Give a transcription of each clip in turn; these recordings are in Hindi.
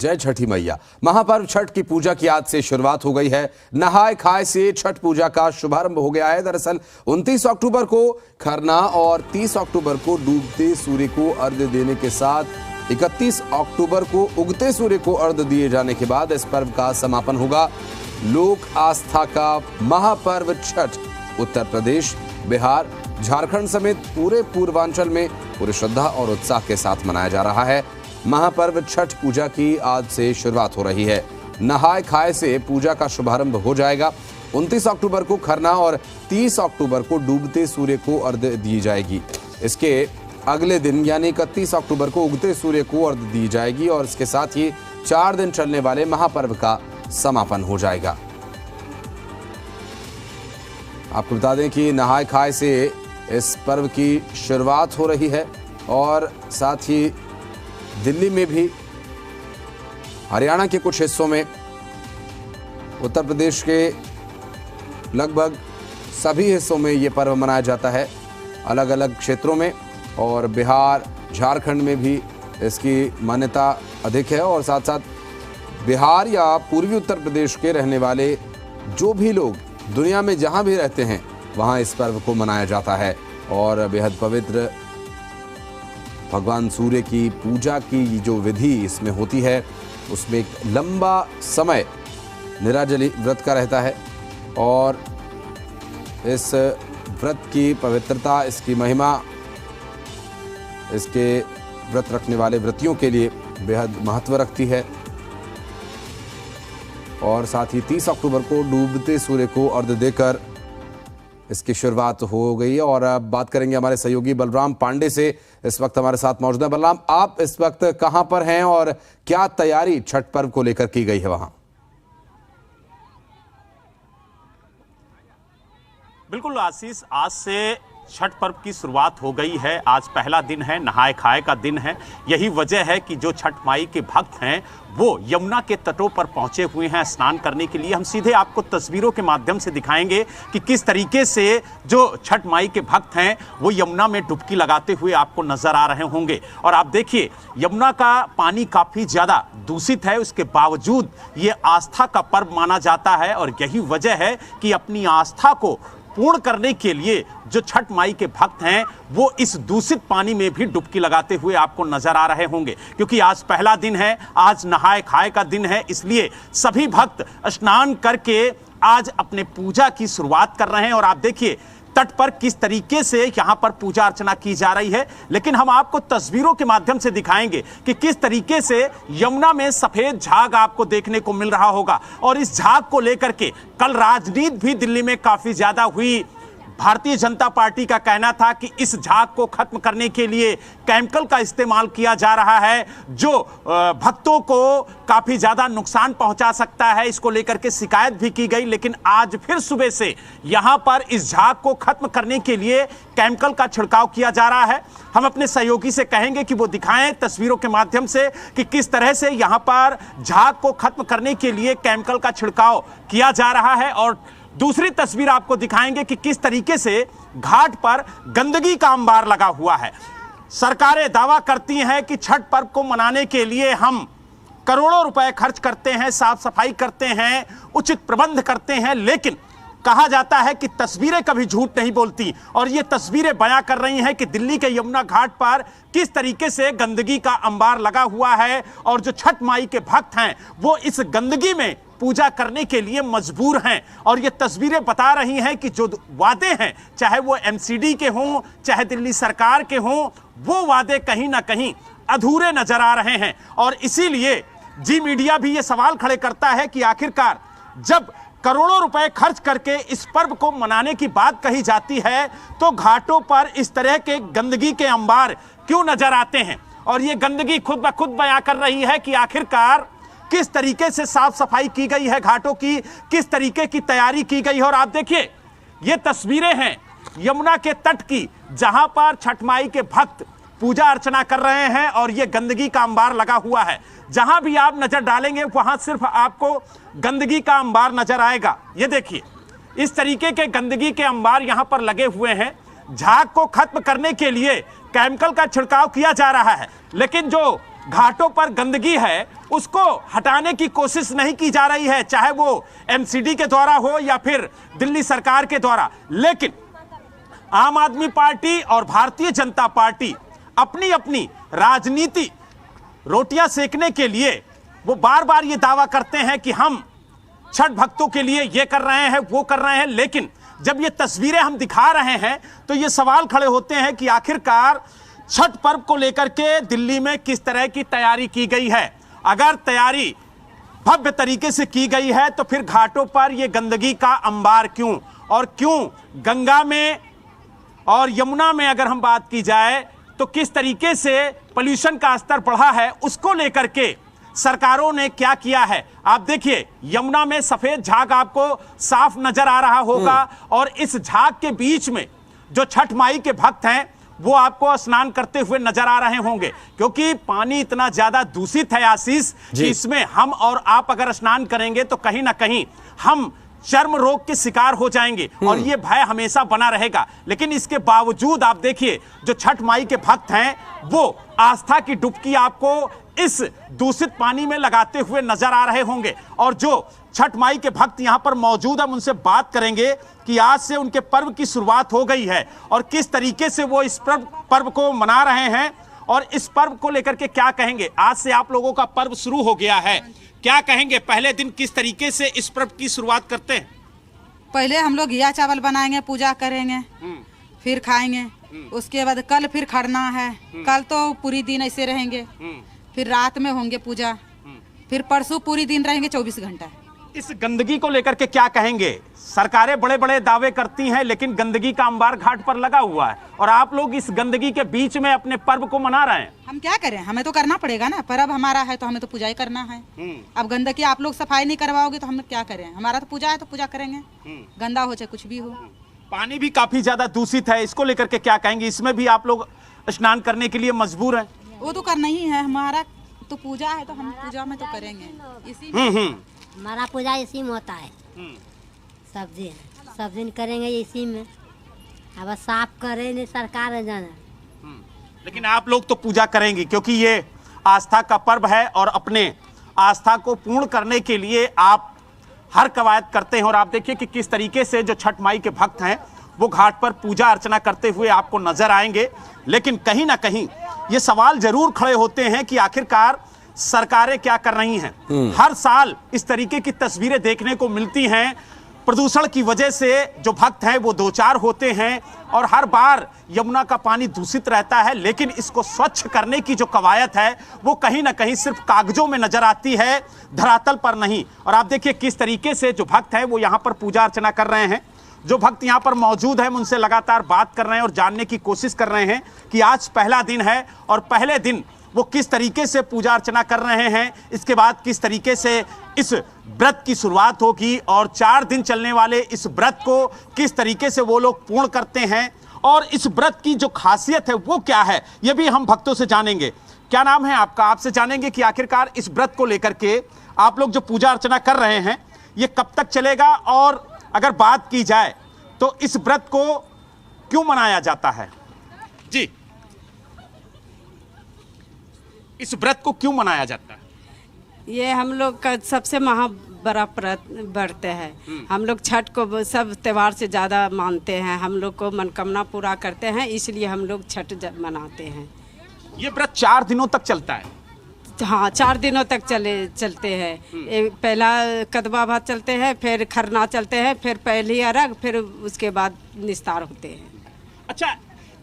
जय छठी मैया। महापर्व छठ की पूजा की आज से शुरुआत हो गई है। नहाय खाए से छठ पूजा का शुभारंभ हो गया है। दरअसल 29 अक्टूबर को खरना और 30 अक्टूबर को डूबते सूर्य को अर्घ्य देने के साथ 31 अक्टूबर को उगते सूर्य को अर्घ्य दिए जाने के बाद इस पर्व का समापन होगा। लोक आस्था का महापर्व छठ उत्तर प्रदेश, बिहार, झारखंड समेत पूरे पूर्वांचल में पूरी श्रद्धा और उत्साह के साथ मनाया जा रहा है। महापर्व छठ पूजा की आज से शुरुआत हो रही है। नहाय खाए से पूजा का शुभारंभ हो जाएगा। 29 अक्टूबर को खरना और 30 अक्टूबर को डूबते सूर्य को अर्घ्य दी जाएगी। इसके अगले दिन यानी 31 अक्टूबर को उगते सूर्य को अर्घ्य दी जाएगी और इसके साथ ही 4 दिन चलने वाले महापर्व का समापन हो जाएगा। आपको बता दें कि नहाय खाए से इस पर्व की शुरुआत हो रही है और साथ ही दिल्ली में भी, हरियाणा के कुछ हिस्सों में, उत्तर प्रदेश के लगभग सभी हिस्सों में ये पर्व मनाया जाता है, अलग अलग क्षेत्रों में। और बिहार, झारखंड में भी इसकी मान्यता अधिक है और साथ साथ बिहार या पूर्वी उत्तर प्रदेश के रहने वाले जो भी लोग दुनिया में जहां भी रहते हैं वहां इस पर्व को मनाया जाता है। और बेहद पवित्र भगवान सूर्य की पूजा की जो विधि इसमें होती है उसमें एक लंबा समय निराजली व्रत का रहता है और इस व्रत की पवित्रता, इसकी महिमा, इसके व्रत रखने वाले व्रतियों के लिए बेहद महत्व रखती है। और साथ ही 30 अक्टूबर को डूबते सूर्य को अर्घ्य देकर इसकी शुरुआत हो गई है। और अब बात करेंगे हमारे सहयोगी बलराम पांडे से, इस वक्त हमारे साथ मौजूद है। बलराम, आप इस वक्त कहां पर हैं और क्या तैयारी छठ पर्व को लेकर की गई है वहां? बिल्कुल आशीष, आज से छठ पर्व की शुरुआत हो गई है। आज पहला दिन है, नहाय खाए का दिन है। यही वजह है कि जो छठ माई के भक्त हैं वो यमुना के तटों पर पहुंचे हुए हैं स्नान करने के लिए। हम सीधे आपको तस्वीरों के माध्यम से दिखाएंगे कि किस तरीके से जो छठ माई के भक्त हैं वो यमुना में डुबकी लगाते हुए आपको नजर आ रहे होंगे। और आप देखिए, यमुना का पानी काफी ज्यादा दूषित है, उसके बावजूद ये आस्था का पर्व माना जाता है। और यही वजह है कि अपनी आस्था को पूर्ण करने के लिए जो छठ माई के भक्त हैं वो इस दूषित पानी में भी डुबकी लगाते हुए आपको नजर आ रहे होंगे। क्योंकि आज पहला दिन है, आज नहाय खाए का दिन है, इसलिए सभी भक्त स्नान करके आज अपने पूजा की शुरुआत कर रहे हैं। और आप देखिए तट पर किस तरीके से यहां पर पूजा अर्चना की जा रही है। लेकिन हम आपको तस्वीरों के माध्यम से दिखाएंगे कि किस तरीके से यमुना में सफेद झाग आपको देखने को मिल रहा होगा। और इस झाग को लेकर के कल राजनीति भी दिल्ली में काफी ज्यादा हुई। भारतीय जनता पार्टी का कहना था कि इस झाग को खत्म करने के लिए केमिकल का इस्तेमाल किया जा रहा है जो भक्तों को काफी ज्यादा नुकसान पहुंचा सकता है। इसको लेकर के शिकायत भी की गई। लेकिन आज फिर सुबह से यहां पर इस झाग को खत्म करने के लिए केमिकल का छिड़काव किया जा रहा है। हम अपने सहयोगी से कहेंगे कि वो दिखाएं तस्वीरों के माध्यम से कि किस तरह से यहां पर झाग को खत्म करने के लिए केमिकल का छिड़काव किया जा रहा है। और दूसरी तस्वीर आपको दिखाएंगे कि किस तरीके से घाट पर गंदगी का अंबार लगा हुआ है। सरकारें दावा करती हैं कि छठ पर्व को मनाने के लिए हम करोड़ों रुपए खर्च करते हैं, साफ सफाई करते हैं, उचित प्रबंध करते हैं। लेकिन कहा जाता है कि तस्वीरें कभी झूठ नहीं बोलती। और ये तस्वीरें बयां कर रही हैं कि दिल्ली के यमुना घाट पर किस तरीके से गंदगी का अंबार लगा हुआ है और जो छठ माई के भक्त हैं वो इस गंदगी में पूजा करने के लिए मजबूर हैं। और ये तस्वीरें बता रही हैं कि जो वादे हैं, चाहे वो एमसीडी के हों, चाहे दिल्ली सरकार के हों, वो वादे कहीं ना कहीं अधूरे नजर आ रहे हैं। और इसीलिए जी मीडिया भी ये सवाल खड़े करता है कि आखिरकार जब करोड़ों रुपए खर्च करके इस पर्व को मनाने की बात कही जाती है तो घाटों पर इस तरह के गंदगी के अंबार क्यों नजर आते हैं। और ये गंदगी खुद ब खुद बयां कर रही है कि आखिरकार किस तरीके से साफ सफाई की गई है घाटों की, किस तरीके की तैयारी की गई है। और आप देखिए ये तस्वीरें हैं यमुना के तट की, जहां पर छठ माई के भक्त पूजा अर्चना कर रहे हैं और ये गंदगी का अंबार लगा हुआ है। जहां भी आप नजर डालेंगे वहां सिर्फ आपको गंदगी का अंबार नजर आएगा। ये देखिए इस तरीके के गंदगी के अंबार यहां पर लगे हुए हैं। झाग को खत्म करने के लिए केमिकल का छिड़काव किया जा रहा है। लेकिन जो घाटों पर गंदगी है उसको हटाने की कोशिश नहीं की जा रही है, चाहे वो एमसीडी के द्वारा हो या फिर दिल्ली सरकार के द्वारा। लेकिन आम आदमी पार्टी और भारतीय जनता पार्टी अपनी अपनी राजनीति रोटियां सेकने के लिए वो बार बार ये दावा करते हैं कि हम छठ भक्तों के लिए ये कर रहे हैं, वो कर रहे हैं। लेकिन जब ये तस्वीरें हम दिखा रहे हैं तो ये सवाल खड़े होते हैं कि आखिरकार छठ पर्व को लेकर के दिल्ली में किस तरह की तैयारी की गई है। अगर तैयारी भव्य तरीके से की गई है तो फिर घाटों पर यह गंदगी का अंबार क्यों, और क्यों गंगा में और यमुना में अगर हम बात की जाए तो किस तरीके से पोल्यूशन का स्तर बढ़ा है, उसको लेकर के सरकारों ने क्या किया है। आप देखिए यमुना में सफेद झाग आपको साफ नजर आ रहा होगा, और इस झाग के बीच में जो छठ माई के भक्त हैं वो आपको स्नान करते हुए नजर आ रहे होंगे, क्योंकि पानी इतना ज्यादा दूषित है आशीष कि इसमें हम और आप अगर स्नान करेंगे तो कहीं ना कहीं हम चर्म रोग के शिकार हो जाएंगे, और ये भय हमेशा बना रहेगा। लेकिन इसके बावजूद आप देखिए जो छठ माई के भक्त हैं वो आस्था की डुबकी आपको इस दूषित पानी में लगाते हुए नजर आ रहे होंगे। और जो छठ माई के भक्त यहां पर मौजूद, हम उनसे बात करेंगे कि आज से उनके पर्व की शुरुआत हो गई है और किस तरीके से वो इस पर्व को मना रहे हैं, और इस पर्व को लेकर के क्या कहेंगे। आज से आप लोगों का पर्व शुरू हो गया है, क्या कहेंगे, पहले दिन किस तरीके से इस पर्व की शुरुआत करते हैं? पहले हम लोग घिया चावल बनाएंगे, पूजा करेंगे, फिर खाएंगे। उसके बाद कल फिर खड़ना है, कल तो पूरी दिन ऐसे रहेंगे, फिर रात में होंगे पूजा, फिर परसों पूरी दिन रहेंगे 24 घंटा। इस गंदगी को लेकर के क्या कहेंगे? सरकारें बड़े बड़े दावे करती हैं लेकिन गंदगी का अंबार घाट पर लगा हुआ है, और आप लोग इस गंदगी के बीच में अपने पर्व को मना रहे हैं। हम क्या करें, हमें तो करना पड़ेगा ना, पर्व हमारा है तो हमें तो पूजा ही करना है। अब गंदगी आप लोग सफाई नहीं करवाओगे तो हम क्या करें, हमारा तो पूजा है तो पूजा करेंगे, गंदा हो चाहे कुछ भी हो। पानी भी काफी ज्यादा दूषित है, इसको लेकर के क्या कहेंगे? इसमें भी आप लोग स्नान करने के लिए मजबूर हैं। वो तो करना ही है, हमारा तो पूजा है तो हम पूजा में तो करेंगे इसी में। हमारा पूजा इसी में होता है, सब दिन करेंगे इसी में। अब साफ करे नहीं सरकार है जाना। लेकिन आप लोग तो पूजा करेंगे क्योंकि ये आस्था का पर्व है, और अपने आस्था को पूर्ण करने के लिए आप हर कवायद करते हैं। और आप देखिए कि किस तरीके से जो छठ माई के भक्त हैं वो घाट पर पूजा अर्चना करते हुए आपको नजर आएंगे। लेकिन कहीं ना कहीं ये सवाल जरूर खड़े होते हैं कि आखिरकार सरकारें क्या कर रही हैं। हर साल इस तरीके की तस्वीरें देखने को मिलती हैं, प्रदूषण की वजह से जो भक्त हैं वो दो चार होते हैं, और हर बार यमुना का पानी दूषित रहता है। लेकिन इसको स्वच्छ करने की जो कवायद है वो कहीं ना कहीं सिर्फ कागजों में नजर आती है, धरातल पर नहीं। और आप देखिए किस तरीके से जो भक्त हैं वो यहाँ पर पूजा अर्चना कर रहे हैं। जो भक्त यहाँ पर मौजूद हैं उनसे लगातार बात कर रहे हैं और जानने की कोशिश कर रहे हैं कि आज पहला दिन है और पहले दिन वो किस तरीके से पूजा अर्चना कर रहे हैं, इसके बाद किस तरीके से इस व्रत की शुरुआत होगी, और 4 दिन चलने वाले इस व्रत को किस तरीके से वो लोग पूर्ण करते हैं, और इस व्रत की जो खासियत है वो क्या है, ये भी हम भक्तों से जानेंगे। क्या नाम है आपका? आपसे जानेंगे कि आखिरकार इस व्रत को लेकर के आप लोग जो पूजा अर्चना कर रहे हैं ये कब तक चलेगा, और अगर बात की जाए तो इस व्रत को क्यों मनाया जाता है? जी, इस व्रत को क्यों मनाया जाता है? ये हम लोग का सबसे बड़ा व्रत है। हम लोग छठ को सब त्योहार से ज़्यादा मानते हैं, हम लोग को मनोकामना पूरा करते हैं, इसलिए हम लोग छठ मनाते हैं। ये व्रत 4 दिनों तक चलता है? हाँ, 4 दिनों तक चलते हैं। पहला कदवा भात चलते हैं, फिर खरना चलते हैं, फिर पहली अर्घ, फिर उसके बाद निस्तार होते हैं। अच्छा,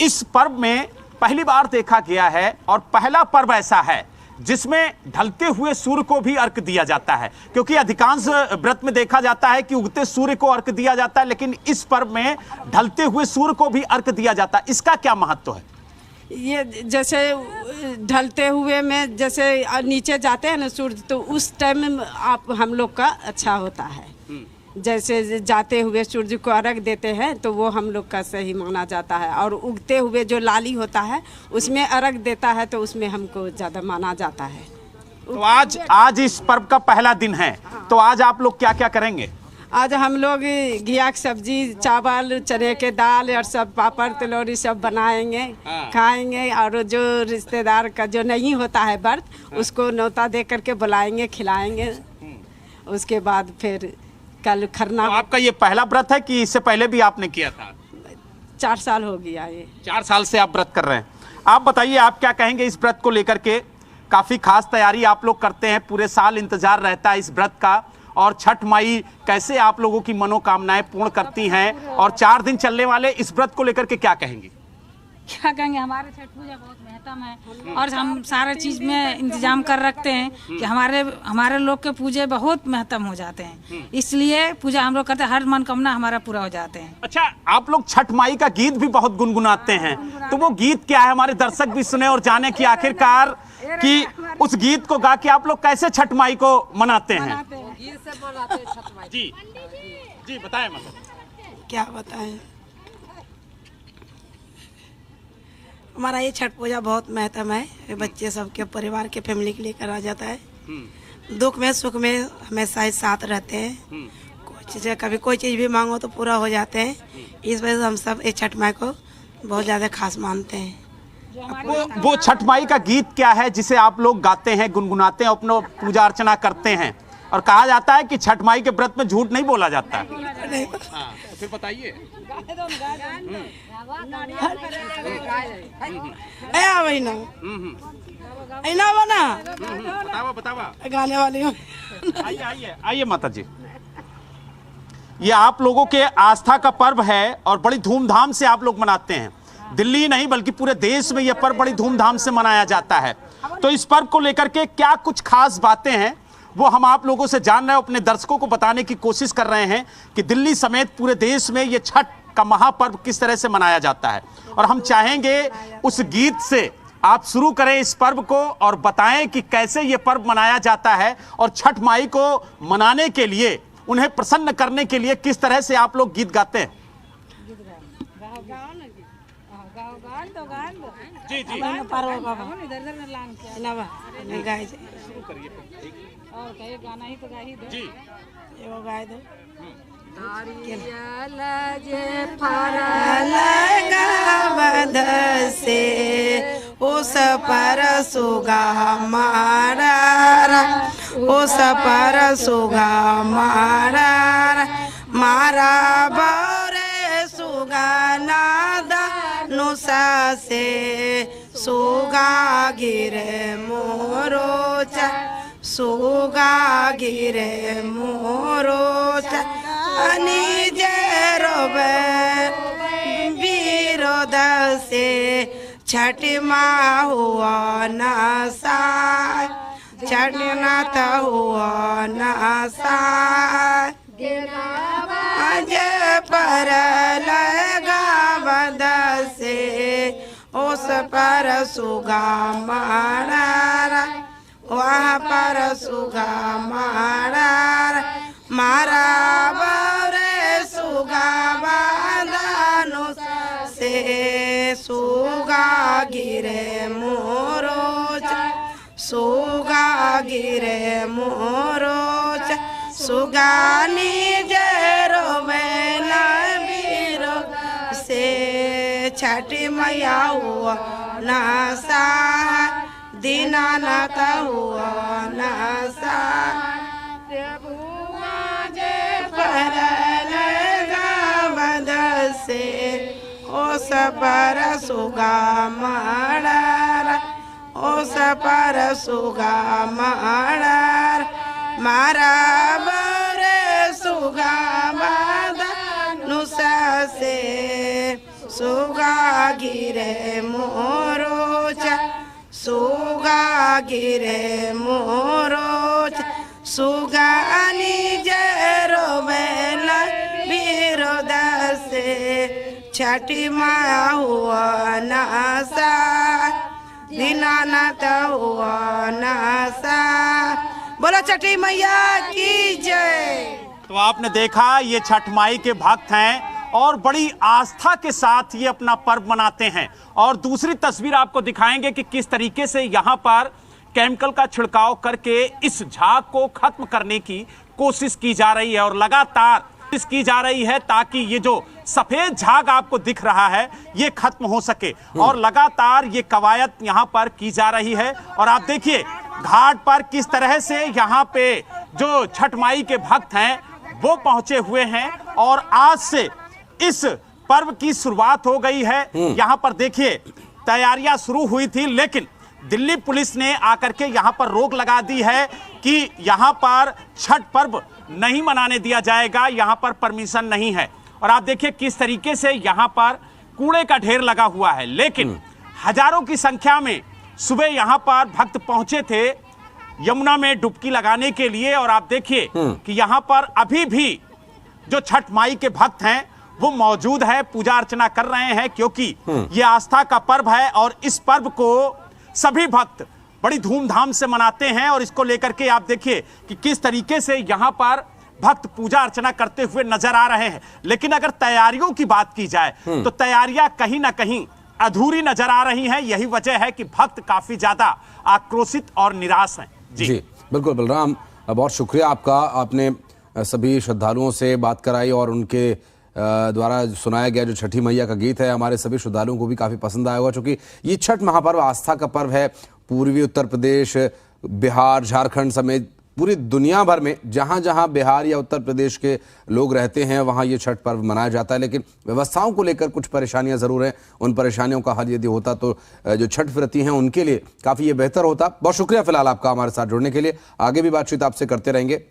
इस पर्व में पहली बार देखा गया है और पहला पर्व ऐसा है जिसमें ढलते हुए सूर्य को भी अर्घ दिया जाता है, क्योंकि अधिकांश व्रत में देखा जाता है कि उगते सूर्य को अर्घ दिया जाता है, लेकिन इस पर्व में ढलते हुए सूर्य को भी अर्घ दिया जाता है। इसका क्या महत्व है? ये जैसे ढलते हुए में जैसे नीचे जाते हैं ना सूर्य, तो उस टाइम में आप हम लोग का अच्छा होता है। जैसे जाते हुए सूर्य को अर्घ देते हैं तो वो हम लोग का सही माना जाता है, और उगते हुए जो लाली होता है उसमें अर्घ देता है तो उसमें हमको ज़्यादा माना जाता है। तो आज इस पर्व का पहला दिन है, तो आज आप लोग क्या क्या करेंगे? आज हम लोग घिया की सब्जी, चावल, चने के दाल और सब पापड़ तिलौरी सब बनाएंगे, खाएंगे। और जो रिश्तेदार का जो नहीं होता है व्रत उसको न्योता दे करके बुलाएंगे, खिलाएंगे। उसके बाद फिर कल खरना। तो आपका ये पहला व्रत है कि इससे पहले भी आपने किया था? 4 साल हो गया ये। 4 साल से आप व्रत कर रहे हैं। आप बताइए, आप क्या कहेंगे इस व्रत को लेकर के? काफी खास तैयारी आप लोग करते हैं, पूरे साल इंतजार रहता है इस व्रत का, और छठ माई कैसे आप लोगों की मनोकामनाएं पूर्ण करती हैं, और 4 दिन चलने वाले इस व्रत को लेकर के क्या कहेंगी? क्या कहेंगे, हमारे छठ पूजा बहुत महत्व है और हम सारे चीज में इंतजाम कर रखते हैं कि हमारे लोग के पूजे बहुत महत्व हो जाते हैं, इसलिए पूजा हम लोग करते हैं, हर मनोकामना हमारा पूरा हो जाते हैं। अच्छा, आप लोग छठ माई का गीत भी बहुत गुनगुनाते हैं, तो वो गीत क्या है, हमारे दर्शक भी सुने और जाने की आखिरकार कि उस गीत को गा के आप लोग कैसे छठ माई को मनाते हैं? जी जी बताएं। मतलब क्या बताएं, हमारा ये छठ पूजा बहुत महत्व है। बच्चे सबके परिवार के फैमिली के लिए करा जाता है। दुख में सुख में हमेशा साथ रहते हैं। कोई चीज़, कभी कोई चीज़ भी मांगो तो पूरा हो जाते हैं। इस वजह से हम सब ये छठ माई को बहुत ज़्यादा खास मानते हैं। वो छठ माई का गीत क्या है जिसे आप लोग गाते हैं, गुनगुनाते हैं, अपना पूजा अर्चना करते हैं? और कहा जाता है कि छठ माई के व्रत में झूठ नहीं बोला जाता है। हाँ, तो फिर बताइए। बतावा गाने वाली हूँ। आइए माता जी, ये आप लोगों के आस्था का पर्व है और बड़ी धूमधाम से आप लोग मनाते हैं। दिल्ली नहीं बल्कि पूरे देश में यह पर्व बड़ी धूमधाम से मनाया जाता है। तो इस पर्व को लेकर के क्या कुछ खास बातें हैं वो हम आप लोगों से जान रहे हैं, अपने दर्शकों को बताने की कोशिश कर रहे हैं कि दिल्ली समेत पूरे देश में ये छठ का महापर्व किस तरह से मनाया जाता है। और हम चाहेंगे उस गीत से आप शुरू करें इस पर्व को और बताएं कि कैसे ये पर्व मनाया जाता है और छठ माई को मनाने के लिए, उन्हें प्रसन्न करने के लिए किस तरह से आप लोग गीत गाते हैं। जी जी गाना ही तो गा ही दो। जी एगो गाय दो। से उस पर सुगा मारा, उस पर सुगा मारा, मारा बौरे सुगा नादा नुसा से सुगा गिरे मोरोचा, सुगा गिरे मोरोचा, अनिज रोबे विरोध से छठ माँ हुआ नसा, छठ नाथ हुआ नसा, आज पर लगा बद से उस पर सुगा मारा, वहाँ पर सुगा मारा, मारा बौरे सुगा बांधनु से सुगा गिरे मोरोच, सुगा गिरे मोरोच, सुगा निज रोवे बीरो से छठ मैया हुआ नसा, दीनानाथ हुआ नसा, से ओस पर सुगा मारा, ओस पर सुगा मारा, मारा बरे सुगा बादा नुसा से सुगा गिरे मोरोचा, सुगा गिरे मोरोचा, सुगा निज रोवेला विरोध से छठ माँ हुआ नसा, दीनानाथ हुआ नसा। बोलो छठी मैया की जय। तो आपने देखा ये छठ माई के भक्त हैं और बड़ी आस्था के साथ ये अपना पर्व मनाते हैं। और दूसरी तस्वीर आपको दिखाएंगे कि किस तरीके से यहाँ पर केमिकल का छिड़काव करके इस झाग को खत्म करने की कोशिश की जा रही है और लगातार कोशिश की जा रही है ताकि ये जो सफेद झाग आपको दिख रहा है ये खत्म हो सके। और लगातार ये कवायद यहाँ पर की जा रही है और आप देखिए घाट पर किस तरह से यहाँ पे जो छठ माई के भक्त हैं वो पहुंचे हुए हैं और आज से इस पर्व की शुरुआत हो गई है। यहाँ पर देखिए तैयारियां शुरू हुई थी, लेकिन दिल्ली पुलिस ने आकर के यहाँ पर रोक लगा दी है कि यहाँ पर छठ पर्व नहीं मनाने दिया जाएगा, यहाँ पर परमिशन नहीं है। और आप देखिए किस तरीके से यहाँ पर कूड़े का ढेर लगा हुआ है, लेकिन हजारों की संख्या में सुबह यहाँ पर भक्त पहुंचे थे यमुना में डुबकी लगाने के लिए। और आप देखिए कि यहाँ पर अभी भी जो छठ माई के भक्त हैं वो मौजूद है, पूजा अर्चना कर रहे हैं, क्योंकि ये आस्था का पर्व है और इस पर्व को सभी भक्त बड़ी धूमधाम से मनाते हैं। और इसको लेकर के आप देखिए कि किस तरीके से यहाँ पर भक्त पूजा अर्चना करते हुए नजर आ रहे हैं। लेकिन अगर तैयारियों की बात की जाए तो तैयारियां कहीं ना कहीं अधूरी नजर आ रही हैं। यही वजह है कि भक्त काफी ज्यादा आक्रोशित और निराश हैं। जी बिल्कुल बलराम, बहुत शुक्रिया आपका, आपने सभी श्रद्धालुओं से बात कराई और उनके द्वारा सुनाया गया जो छठी मैया का गीत है हमारे सभी श्रद्धालुओं को भी काफी पसंद आया होगा, क्योंकि ये छठ महापर्व आस्था का पर्व है। पूर्वी उत्तर प्रदेश, बिहार, झारखंड समेत पूरी दुनिया भर में जहां जहां बिहार या उत्तर प्रदेश के लोग रहते हैं वहां ये छठ पर्व मनाया जाता है। लेकिन व्यवस्थाओं को लेकर कुछ परेशानियां जरूर हैं, उन परेशानियों का हल यदि होता तो जो छठ व्रती हैं उनके लिए काफी ये बेहतर होता। बहुत शुक्रिया फिलहाल आपका हमारे साथ जुड़ने के लिए, आगे भी बातचीत आपसे करते रहेंगे।